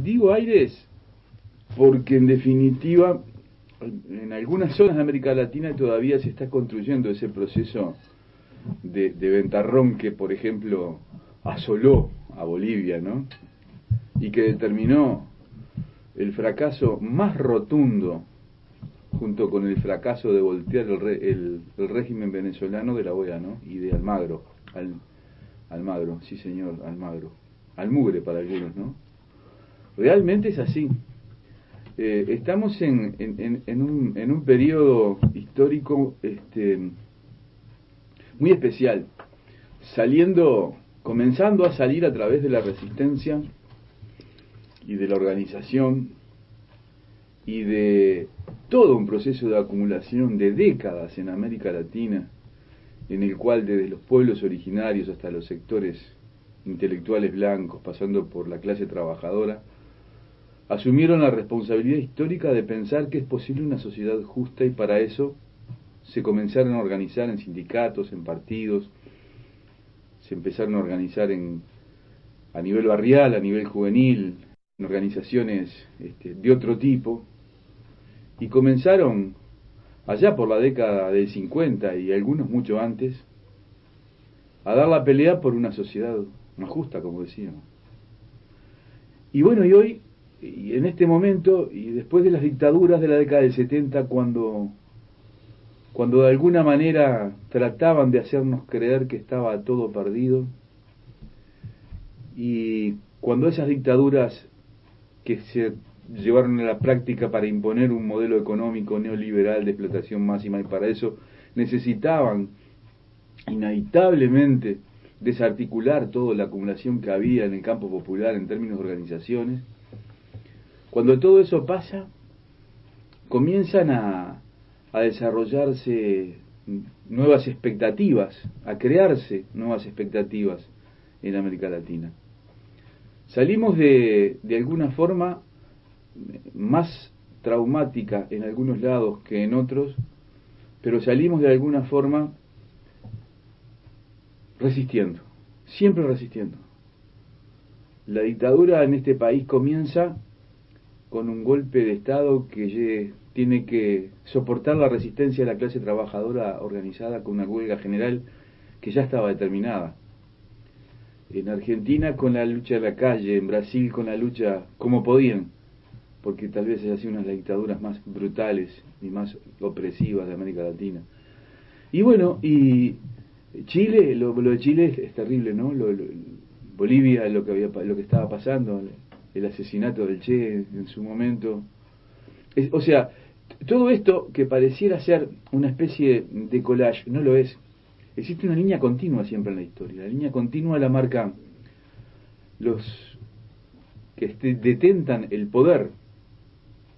Digo aires porque en definitiva en algunas zonas de América Latina todavía se está construyendo ese proceso de ventarrón que, por ejemplo, asoló a Bolivia, ¿no? Y que determinó el fracaso más rotundo, junto con el fracaso de voltear el régimen venezolano de la OEA, ¿no? Y de Almagro, Almagro, sí señor, Almagro, Almugre para algunos, ¿no? Realmente es así. Estamos en un periodo histórico muy especial, comenzando a salir a través de la resistencia y de la organización y de todo un proceso de acumulación de décadas en América Latina, en el cual desde los pueblos originarios hasta los sectores intelectuales blancos, pasando por la clase trabajadora, asumieron la responsabilidad histórica de pensar que es posible una sociedad justa, y para eso se comenzaron a organizar en sindicatos, en partidos, se empezaron a organizar a nivel barrial, a nivel juvenil, en organizaciones de otro tipo, y comenzaron allá por la década del 50 y algunos mucho antes a dar la pelea por una sociedad más justa, como decíamos. Y bueno, y hoy, y en este momento, y después de las dictaduras de la década del 70, cuando de alguna manera trataban de hacernos creer que estaba todo perdido, y cuando esas dictaduras que se llevaron a la práctica para imponer un modelo económico neoliberal de explotación máxima, y para eso necesitaban inevitablemente desarticular toda la acumulación que había en el campo popular en términos de organizaciones, cuando todo eso pasa, comienzan a desarrollarse nuevas expectativas, a crearse nuevas expectativas en América Latina. Salimos de alguna forma más traumática en algunos lados que en otros, pero salimos de alguna forma resistiendo, siempre resistiendo. La dictadura en este país comienza con un golpe de Estado que tiene que soportar la resistencia de la clase trabajadora organizada con una huelga general que ya estaba determinada. En Argentina con la lucha de la calle, en Brasil con la lucha como podían, porque tal vez haya sido una de las dictaduras más brutales y más opresivas de América Latina. Y bueno, y Chile, lo de Chile es terrible, ¿no? Bolivia, lo que estaba pasando, el asesinato del Che en su momento. O sea, todo esto que pareciera ser una especie de collage, no lo es. Existe una línea continua siempre en la historia. La línea continua la marcan los que detentan el poder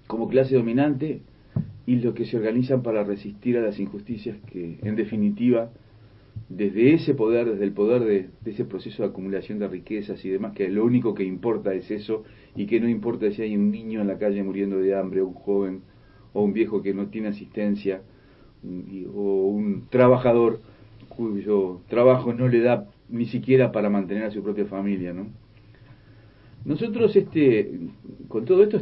como clase dominante y los que se organizan para resistir a las injusticias que, en definitiva, desde ese poder, desde el poder de ese proceso de acumulación de riquezas y demás, que lo único que importa es eso, y que no importa si hay un niño en la calle muriendo de hambre, o un joven, o un viejo que no tiene asistencia, o un trabajador cuyo trabajo no le da ni siquiera para mantener a su propia familia, ¿no? Nosotros con todo esto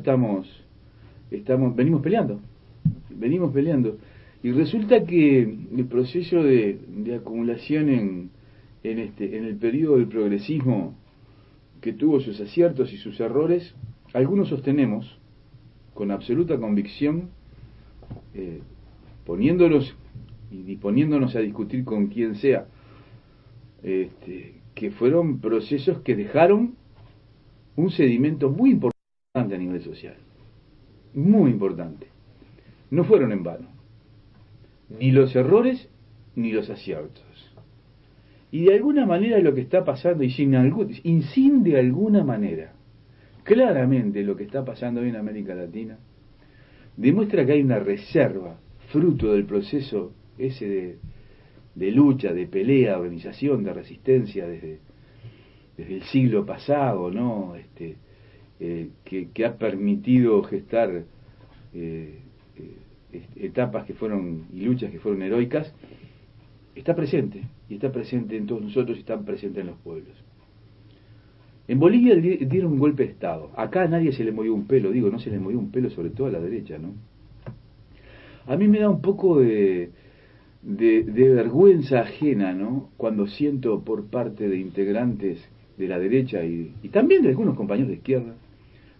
venimos peleando, y resulta que el proceso de acumulación en el periodo del progresismo, que tuvo sus aciertos y sus errores, algunos sostenemos con absoluta convicción, poniéndonos y disponiéndonos a discutir con quien sea, que fueron procesos que dejaron un sedimento muy importante a nivel social, muy importante. No fueron en vano, ni los errores ni los aciertos. Y de alguna manera lo que está pasando, y sin de alguna manera, claramente lo que está pasando hoy en América Latina, demuestra que hay una reserva, fruto del proceso ese de lucha, de pelea, organización, de resistencia desde el siglo pasado, ¿no? Que ha permitido gestar etapas y luchas que fueron heroicas, está presente, y está presente en todos nosotros, y está presente en los pueblos. En Bolivia dieron un golpe de Estado. Acá a nadie se le movió un pelo, digo, no se le movió un pelo, sobre todo a la derecha, ¿no? A mí me da un poco de vergüenza ajena, ¿no? Cuando siento por parte de integrantes de la derecha y también de algunos compañeros de izquierda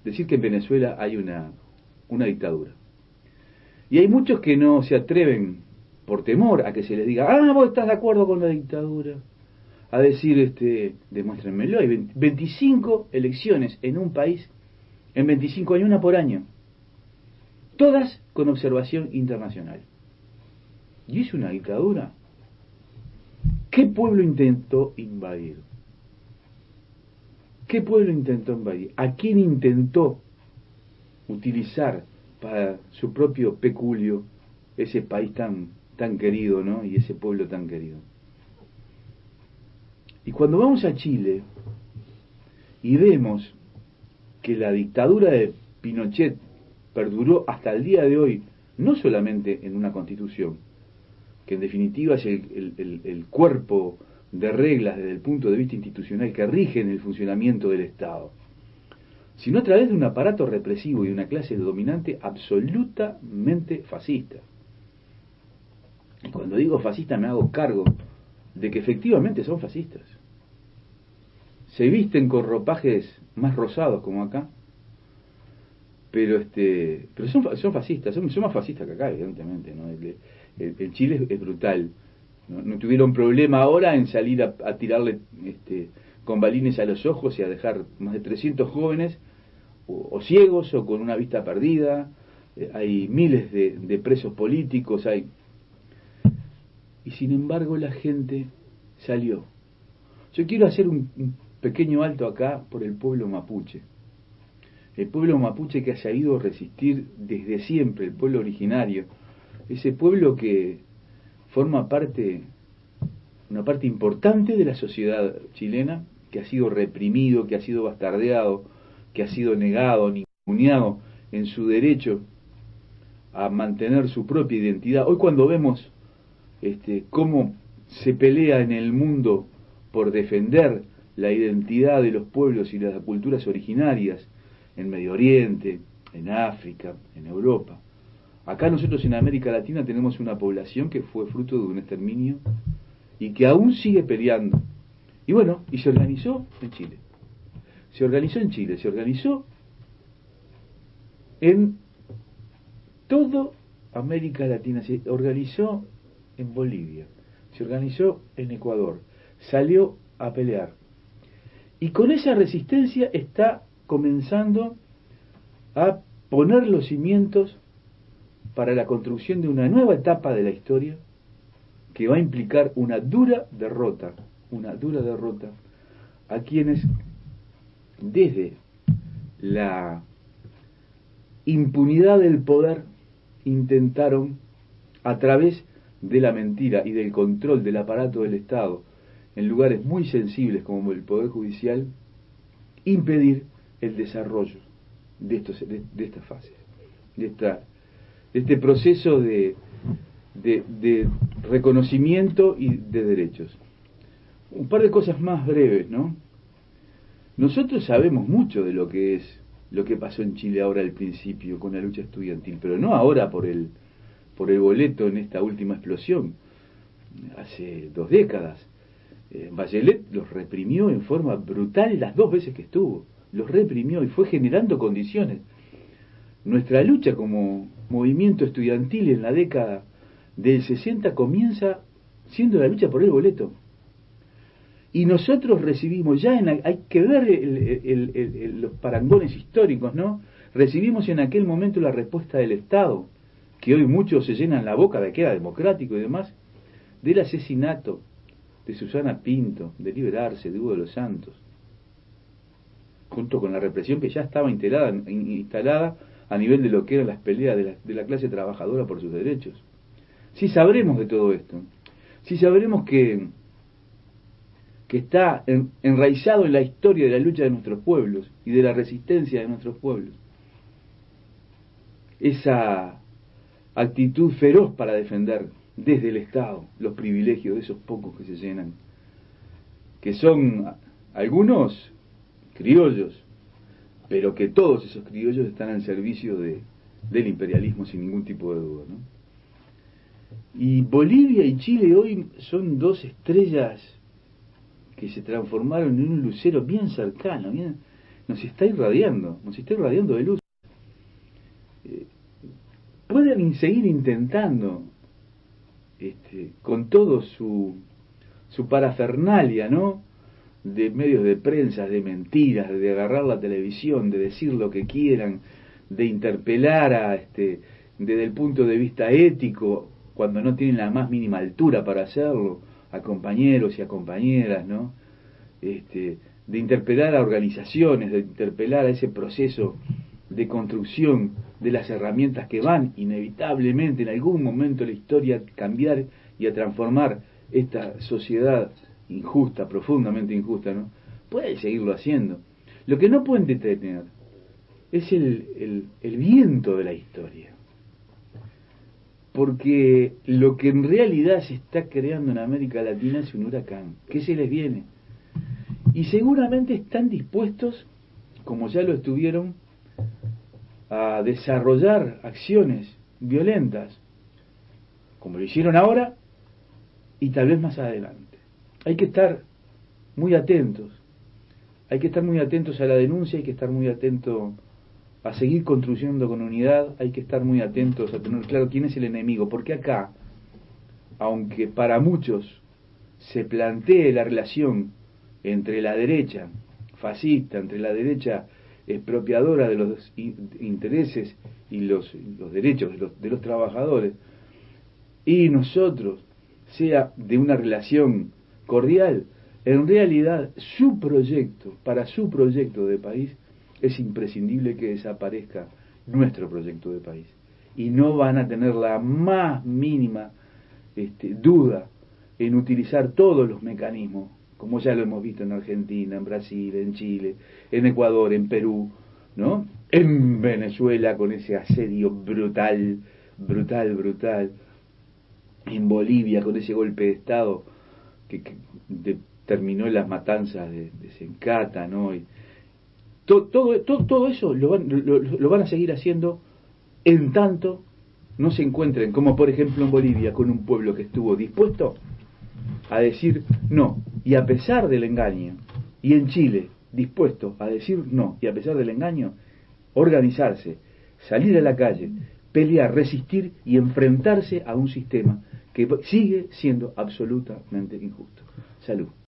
decir que en Venezuela hay una dictadura. Y hay muchos que no se atreven, por temor a que se les diga, vos estás de acuerdo con la dictadura, a decir, demuéstrenmelo. Hay 25 elecciones en un país, en 25 años, una por año, todas con observación internacional. ¿Y es una dictadura? ¿Qué pueblo intentó invadir? ¿Qué pueblo intentó invadir? ¿A quién intentó utilizar para su propio peculio ese país tan querido, ¿no? Y ese pueblo tan querido? Y cuando vamos a Chile y vemos que la dictadura de Pinochet perduró hasta el día de hoy, no solamente en una constitución, que en definitiva es el cuerpo de reglas desde el punto de vista institucional que rigen el funcionamiento del Estado, sino a través de un aparato represivo y de una clase dominante absolutamente fascista. Y cuando digo fascista me hago cargo de que efectivamente son fascistas. Se visten con ropajes más rosados como acá, pero son fascistas, son más fascistas que acá, evidentemente, ¿no? El Chile es brutal. No tuvieron problema ahora en salir a tirarle con balines a los ojos y a dejar más de 300 jóvenes o ciegos o con una vista perdida. Hay miles de presos políticos, y sin embargo la gente salió. Yo quiero hacer un pequeño alto acá por el pueblo mapuche. El pueblo mapuche que ha sabido resistir desde siempre, el pueblo originario, ese pueblo que forma una parte importante de la sociedad chilena, que ha sido reprimido, que ha sido bastardeado, que ha sido negado, ninguneado en su derecho a mantener su propia identidad. Hoy cuando vemos cómo se pelea en el mundo por defender la identidad de los pueblos y las culturas originarias, en Medio Oriente, en África, en Europa. Acá nosotros en América Latina tenemos una población que fue fruto de un exterminio y que aún sigue peleando. Y bueno, y se organizó en Chile. Se organizó en Chile, se organizó en toda América Latina, se organizó en Bolivia, se organizó en Ecuador, salió a pelear. Y con esa resistencia está comenzando a poner los cimientos para la construcción de una nueva etapa de la historia que va a implicar una dura derrota a quienes desde la impunidad del poder intentaron, a través de la mentira y del control del aparato del Estado en lugares muy sensibles como el Poder Judicial, impedir el desarrollo de estas fases, de este proceso de reconocimiento y de derechos. Un par de cosas más breves, ¿no? Nosotros sabemos mucho de lo que pasó en Chile ahora al principio con la lucha estudiantil, pero no ahora por el boleto en esta última explosión. Hace 2 décadas Bachelet los reprimió en forma brutal las 2 veces que estuvo, los reprimió y fue generando condiciones. Nuestra lucha como movimiento estudiantil en la década del 60 comienza siendo la lucha por el boleto. Y nosotros recibimos, hay que ver los parangones históricos, ¿no? Recibimos en aquel momento la respuesta del Estado, que hoy muchos se llenan la boca de que era democrático y demás, del asesinato de Susana Pinto, de Liberarse, de Hugo de los Santos, junto con la represión que ya estaba instalada a nivel de lo que eran las peleas de la clase trabajadora por sus derechos. Si sabremos de todo esto, si sabremos que está enraizado en la historia de la lucha de nuestros pueblos y de la resistencia de nuestros pueblos, esa actitud feroz para defender desde el Estado los privilegios de esos pocos que se llenan, que son algunos criollos, pero que todos esos criollos están al servicio del imperialismo sin ningún tipo de duda, ¿no? Y Bolivia y Chile hoy son dos estrellas que se transformaron en un lucero bien cercano, nos está irradiando de luz. Pueden seguir intentando, con todo su parafernalia, ¿no?, de medios de prensa, de mentiras, de agarrar la televisión, de decir lo que quieran, de interpelar desde el punto de vista ético, cuando no tienen la más mínima altura para hacerlo, a compañeros y a compañeras, ¿no? De interpelar a organizaciones, de interpelar a ese proceso de construcción de las herramientas que van inevitablemente en algún momento de la historia a cambiar y a transformar esta sociedad injusta, profundamente injusta, ¿no? Puede seguirlo haciendo. Lo que no pueden detener es el viento de la historia. Porque lo que en realidad se está creando en América Latina es un huracán, que se les viene. Y seguramente están dispuestos, como ya lo estuvieron, a desarrollar acciones violentas, como lo hicieron ahora y tal vez más adelante. Hay que estar muy atentos, hay que estar muy atentos a la denuncia, hay que estar muy atentos a seguir construyendo con unidad, hay que estar muy atentos a tener claro quién es el enemigo, porque acá, aunque para muchos se plantee la relación entre la derecha fascista, entre la derecha expropiadora de los intereses y los derechos de los trabajadores, y nosotros sea de una relación cordial, en realidad su proyecto, para su proyecto de país, es imprescindible que desaparezca nuestro proyecto de país. Y no van a tener la más mínima duda en utilizar todos los mecanismos, como ya lo hemos visto en Argentina, en Brasil, en Chile, en Ecuador, en Perú, ¿no?, en Venezuela con ese asedio brutal, en Bolivia con ese golpe de Estado que terminó en las matanzas de Sencata, ¿no? Y todo eso lo van a seguir haciendo en tanto no se encuentren, como por ejemplo en Bolivia, con un pueblo que estuvo dispuesto a decir no, y a pesar del engaño, y en Chile dispuesto a decir no, y a pesar del engaño, organizarse, salir a la calle, pelear, resistir y enfrentarse a un sistema que sigue siendo absolutamente injusto. Salud.